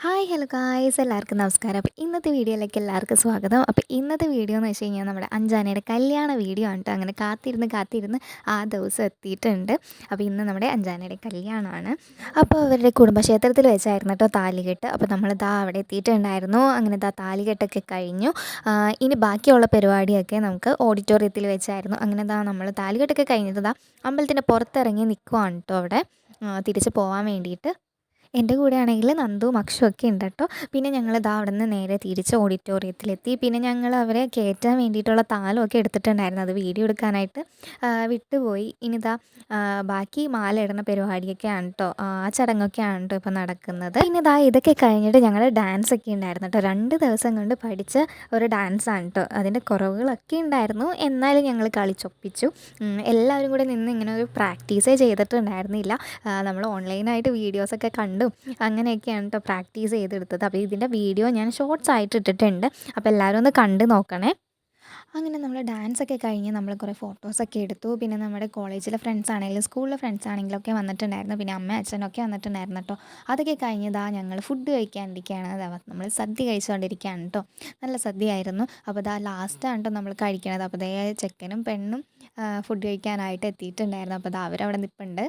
Hi hello guys എല്ലാവർക്കും നമസ്കാരം. അപ്പോൾ ഇന്നത്തെ വീഡിയോയിലേക്ക് എല്ലാവർക്കും സ്വാഗതം. അപ്പോൾ ഇന്നത്തെ വീഡിയോ എന്ന് വെച്ച് കഴിഞ്ഞാൽ നമ്മുടെ അഞ്ചാനയുടെ കല്യാണ വീഡിയോ ആണ് ട്ടോ. അങ്ങനെ കാത്തിരുന്ന് ആ ദിവസം എത്തിയിട്ടുണ്ട്. അപ്പോൾ ഇന്ന് നമ്മുടെ അഞ്ചാനയുടെ കല്യാണമാണ്. അപ്പോൾ അവരുടെ കുടുംബക്ഷേത്രത്തിൽ വെച്ചായിരുന്നു കേട്ടോ താലികെട്ട്. അപ്പോൾ നമ്മളിതാ അവിടെ എത്തിയിട്ടുണ്ടായിരുന്നു. അങ്ങനെ താലികെട്ടൊക്കെ കഴിഞ്ഞു. ഇനി ബാക്കിയുള്ള പരിപാടിയൊക്കെ നമുക്ക് ഓഡിറ്റോറിയത്തിൽ വെച്ചായിരുന്നു. അങ്ങനെ നമ്മൾ താലികെട്ടൊക്കെ കഴിഞ്ഞിട്ട് അമ്പലത്തിൻ്റെ പുറത്തിറങ്ങി നിൽക്കുവാണ് കേട്ടോ അവിടെ തിരിച്ച് പോകാൻ വേണ്ടിയിട്ട്. എൻ്റെ കൂടെയാണെങ്കിൽ നന്ദുവും അക്ഷുവും ഒക്കെ ഉണ്ട് കേട്ടോ. പിന്നെ ഞങ്ങളിതാ അവിടെ നിന്ന് നേരെ തിരിച്ച് ഓഡിറ്റോറിയത്തിലെത്തി. പിന്നെ ഞങ്ങൾ അവരെ കയറ്റാൻ വേണ്ടിയിട്ടുള്ള താലമൊക്കെ എടുത്തിട്ടുണ്ടായിരുന്നു. അത് വീഡിയോ എടുക്കാനായിട്ട് വിട്ടുപോയി. ഇനിതാ ബാക്കി മാല ഇടുന്ന പരിപാടിയൊക്കെയാണ് കേട്ടോ. ആ ചടങ്ങൊക്കെയാണ് കേട്ടോ ഇപ്പോൾ നടക്കുന്നത്. പിന്നെ ഇതൊക്കെ കഴിഞ്ഞിട്ട് ഞങ്ങൾ ഡാൻസ് ഒക്കെ ഉണ്ടായിരുന്നു കേട്ടോ. 2 ദിവസം കൊണ്ട് പഠിച്ച ഒരു ഡാൻസാണ് കേട്ടോ. അതിൻ്റെ കുറവുകളൊക്കെ ഉണ്ടായിരുന്നു, എന്നാലും ഞങ്ങൾ കളിച്ചൊപ്പിച്ചു. എല്ലാവരും കൂടെ നിന്ന് ഇങ്ങനെ ഒരു പ്രാക്ടീസേ ചെയ്തിട്ടുണ്ടായിരുന്നില്ല. നമ്മൾ ഓൺലൈനായിട്ട് വീഡിയോസൊക്കെ കണ്ടു അങ്ങനെയൊക്കെയാണ് കേട്ടോ പ്രാക്ടീസ് ചെയ്തെടുത്തത്. അപ്പോൾ ഇതിൻ്റെ വീഡിയോ ഞാൻ ഷോർട്സ് ആയിട്ട് ഇട്ടിട്ടുണ്ട്. അപ്പോൾ എല്ലാവരും ഒന്ന് കണ്ട് നോക്കണേ. അങ്ങനെ നമ്മൾ ഡാൻസൊക്കെ കഴിഞ്ഞ് നമ്മൾ കുറേ ഫോട്ടോസൊക്കെ എടുത്തു. പിന്നെ നമ്മുടെ കോളേജിലെ ഫ്രണ്ട്സ് ആണെങ്കിലും സ്കൂളിലെ ഫ്രണ്ട്സ് ആണെങ്കിലും ഒക്കെ വന്നിട്ടുണ്ടായിരുന്നു. പിന്നെ അമ്മ അച്ഛനൊക്കെ വന്നിട്ടുണ്ടായിരുന്നു കേട്ടോ. അതൊക്കെ കഴിഞ്ഞതാ ഞങ്ങൾ ഫുഡ് കഴിക്കാണ്ടിരിക്കുകയാണ്. നമ്മൾ സദ്യ കഴിച്ചുകൊണ്ടിരിക്കുകയാണ് കേട്ടോ. നല്ല സദ്യയായിരുന്നു. അപ്പോൾ ലാസ്റ്റാണ് കേട്ടോ നമ്മൾ കഴിക്കണത്. അപ്പോൾ ചെക്കനും പെണ്ണും ഫുഡ് കഴിക്കാനായിട്ട് എത്തിയിട്ടുണ്ടായിരുന്നു. അപ്പോൾ അവരവിടെ നിൽപ്പുണ്ട്.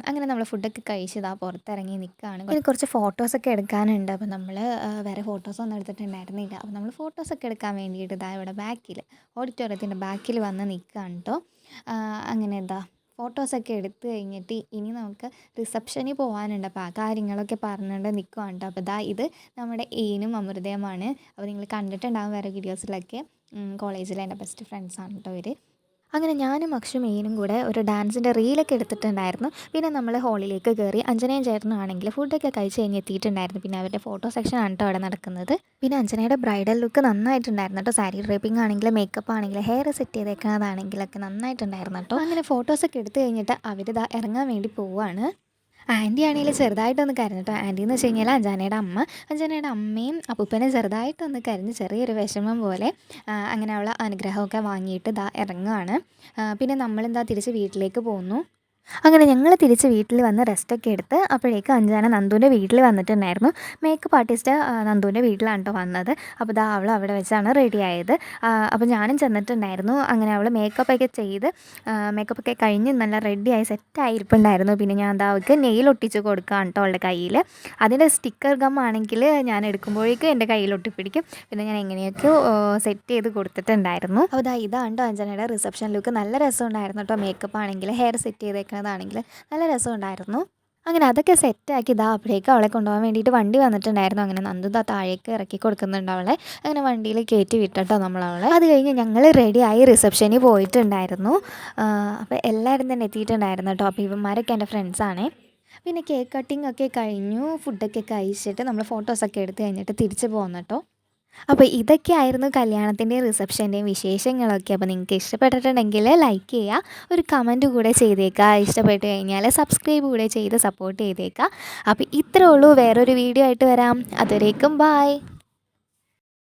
അങ്ങനെ നമ്മൾ ഫുഡൊക്കെ കഴിച്ച് പുറത്തിറങ്ങി നിൽക്കുകയാണ്. ഇനി കുറച്ച് ഫോട്ടോസൊക്കെ എടുക്കാനുണ്ട്. അപ്പോൾ നമ്മൾ വേറെ ഫോട്ടോസൊന്നും എടുത്തിട്ടുണ്ടായിരുന്നില്ല. അപ്പോൾ നമ്മൾ ഫോട്ടോസൊക്കെ എടുക്കാൻ വേണ്ടിയിട്ട് ഇവിടെ ബാക്കിൽ ഓഡിറ്റോറിയത്തിൻ്റെ ബാക്കിൽ വന്ന് നിൽക്കുകയാണ് കേട്ടോ. അങ്ങനെ ഫോട്ടോസൊക്കെ എടുത്ത് കഴിഞ്ഞിട്ട് ഇനി നമുക്ക് റിസപ്ഷനിൽ പോകാനുണ്ട്. അപ്പോൾ ആ കാര്യങ്ങളൊക്കെ പറഞ്ഞുകൊണ്ട് നിൽക്കുകയാണ് കേട്ടോ. അപ്പോൾ ഇത് നമ്മുടെ ഏനും അമൃതയുമാണ്. അപ്പോൾ നിങ്ങൾ കണ്ടിട്ടുണ്ടാകും വേറെ വീഡിയോസിലൊക്കെ. കോളേജിലെ എൻ്റെ ബെസ്റ്റ് ഫ്രണ്ട്സാണ് കേട്ടോ ഇവർ. അങ്ങനെ ഞാനും അക്ഷും മെയിനും കൂടെ ഒരു ഡാൻസിൻ്റെ റീലൊക്കെ എടുത്തിട്ടുണ്ടായിരുന്നു. പിന്നെ നമ്മൾ ഹോളിലേക്ക് കയറി. അഞ്ജനയും ചേട്ടനും ആണെങ്കിൽ ഫുഡൊക്കെ കഴിച്ച് കഴിഞ്ഞ് എത്തിയിട്ടുണ്ടായിരുന്നു. പിന്നെ അവരുടെ ഫോട്ടോ സെക്ഷനാണ് കേട്ടോ അവിടെ നടക്കുന്നത്. പിന്നെ അഞ്ജനയുടെ ബ്രൈഡൽ ലുക്ക് നന്നായിട്ടുണ്ടായിരുന്നു കേട്ടോ. സാരി ഡ്രേപ്പിംഗ് ആണെങ്കിലും മേക്കപ്പ് ആണെങ്കിലും ഹെയർ സെറ്റ് ചെയ്തേക്കുന്നതാണെങ്കിലൊക്കെ നന്നായിട്ടുണ്ടായിരുന്നു കേട്ടോ. അങ്ങനെ ഫോട്ടോസൊക്കെ എടുത്ത് കഴിഞ്ഞിട്ട് അവർ ഇറങ്ങാൻ വേണ്ടി പോവുകയാണ്. ആൻറ്റി ആണെങ്കിൽ ചെറുതായിട്ടൊന്ന് കരഞ്ഞു കേട്ടോ. ആൻറ്റി എന്ന് വെച്ച് കഴിഞ്ഞാൽ അഞ്ജനയുടെ അമ്മയും അപ്പൂപ്പനെ ചെറുതായിട്ടൊന്ന് കരഞ്ഞ് ചെറിയൊരു വിഷമം പോലെ. അങ്ങനെ അവൾ അനുഗ്രഹമൊക്കെ വാങ്ങിയിട്ട് ഇറങ്ങുകയാണ്. പിന്നെ നമ്മളിന്താ തിരിച്ച് വീട്ടിലേക്ക് പോകുന്നു. അങ്ങനെ ഞങ്ങൾ തിരിച്ച് വീട്ടിൽ വന്ന് റെസ്റ്റൊക്കെ എടുത്ത് അപ്പോഴേക്കും അഞ്ജന നന്ദുവിൻ്റെ വീട്ടിൽ വന്നിട്ടുണ്ടായിരുന്നു. മേക്കപ്പ് ആർട്ടിസ്റ്റ് നന്ദുവിൻ്റെ വീട്ടിലാണ് കേട്ടോ വന്നത്. അപ്പോൾ അവൾ അവിടെ വെച്ചാണ് റെഡി ആയത്. അപ്പോൾ ഞാനും ചെന്നിട്ടുണ്ടായിരുന്നു. അങ്ങനെ അവൾ മേക്കപ്പൊക്കെ ചെയ്ത് മേക്കപ്പൊക്കെ കഴിഞ്ഞ് നല്ല റെഡിയായി സെറ്റായി ഇരിപ്പുണ്ടായിരുന്നു. പിന്നെ ഞാൻ അവൾക്ക് നെയിൽ ഒട്ടിച്ച് കൊടുക്കുകയാണ് കേട്ടോ അവളുടെ കയ്യിൽ. അതിൻ്റെ സ്റ്റിക്കർ ഗം ആണെങ്കിൽ ഞാൻ എടുക്കുമ്പോഴേക്കും എൻ്റെ കയ്യിൽ ഒട്ടിപ്പിടിക്കും. പിന്നെ ഞാൻ എങ്ങനെയൊക്കെയോ സെറ്റ് ചെയ്ത് കൊടുത്തിട്ടുണ്ടായിരുന്നു. അപ്പോൾ ഇതാണ് കേട്ടോ അഞ്ജനയുടെ റിസപ്ഷൻ ലുക്ക്. നല്ല രസമുണ്ടായിരുന്നു കേട്ടോ. മേക്കപ്പ് ആണെങ്കിൽ ഹെയർ സെറ്റ് ചെയ്തേക്കുന്നത് ാണെങ്കിൽ നല്ല രസമുണ്ടായിരുന്നു. അങ്ങനെ അതൊക്കെ സെറ്റാക്കി അപ്പോഴേക്കും അവളെ കൊണ്ടുപോകാൻ വേണ്ടിയിട്ട് വണ്ടി വന്നിട്ടുണ്ടായിരുന്നു. അങ്ങനെ നന്ദു താഴേക്ക് ഇറക്കി കൊടുക്കുന്നുണ്ട് അവളെ. അങ്ങനെ വണ്ടിയിൽ കയറ്റി വിട്ടോ നമ്മളവളെ. അത് കഴിഞ്ഞ് ഞങ്ങൾ റെഡിയായി റിസപ്ഷനിൽ പോയിട്ടുണ്ടായിരുന്നു. അപ്പോൾ എല്ലാവരും തന്നെ എത്തിയിട്ടുണ്ടായിരുന്നു കേട്ടോ. അപ്പോൾ ഇവന്മാരൊക്കെ എൻ്റെ ഫ്രണ്ട്സാണേ. പിന്നെ കേക്ക് കട്ടിംഗ് ഒക്കെ കഴിഞ്ഞു. ഫുഡൊക്കെ കഴിച്ചിട്ട് നമ്മൾ ഫോട്ടോസൊക്കെ എടുത്ത് കഴിഞ്ഞിട്ട് തിരിച്ച് പോകുന്നു കേട്ടോ. അപ്പോൾ ഇതൊക്കെയായിരുന്നു കല്യാണത്തിൻ്റെയും റിസപ്ഷൻ്റെയും വിശേഷങ്ങളൊക്കെ. അപ്പോൾ നിങ്ങൾക്ക് ഇഷ്ടപ്പെട്ടിട്ടുണ്ടെങ്കിൽ ലൈക്ക് ചെയ്യുക, ഒരു കമൻറ്റ് കൂടെ ചെയ്തേക്കുക. ഇഷ്ടപ്പെട്ട് കഴിഞ്ഞാൽ സബ്സ്ക്രൈബ് കൂടെ ചെയ്ത് സപ്പോർട്ട് ചെയ്തേക്കുക. അപ്പോൾ ഇത്രേ ഉള്ളൂ. വേറൊരു വീഡിയോ ആയിട്ട് വരാം. അതുവരേക്കും ബായ്.